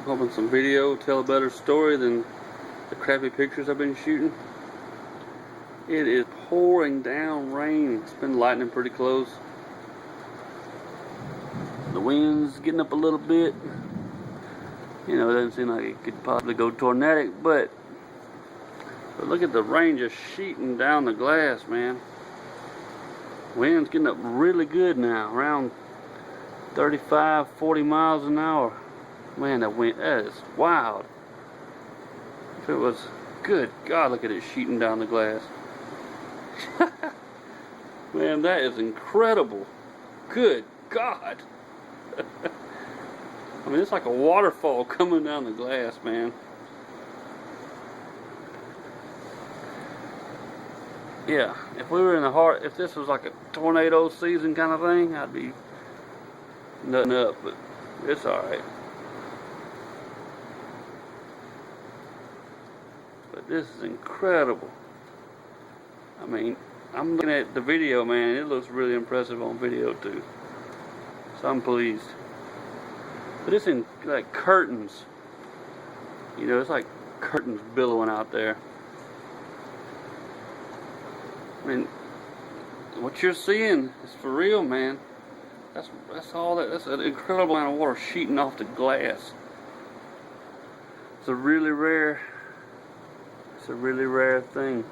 I'm hoping some video will tell a better story than the crappy pictures I've been shooting. It is pouring down rain. It's been lightning pretty close. The wind's getting up a little bit. You know, it doesn't seem like it could possibly go tornadic, but look at the rain just sheeting down the glass, man. Wind's getting up really good now, around 35, 40 miles an hour. Man, that wind, that is wild. If it was, good God, look at it sheeting down the glass. Man, that is incredible. Good God. I mean, it's like a waterfall coming down the glass, man. Yeah, if we were in the heart, if this was like a tornado season kind of thing, I'd be nutting up, but it's alright. But this is incredible. I mean, I'm looking at the video, man. It looks really impressive on video too. So I'm pleased. But it's in like curtains. You know, it's like curtains billowing out there. I mean, what you're seeing is for real, man. That's all that. That's an incredible amount of water sheeting off the glass. It's a really rare thing.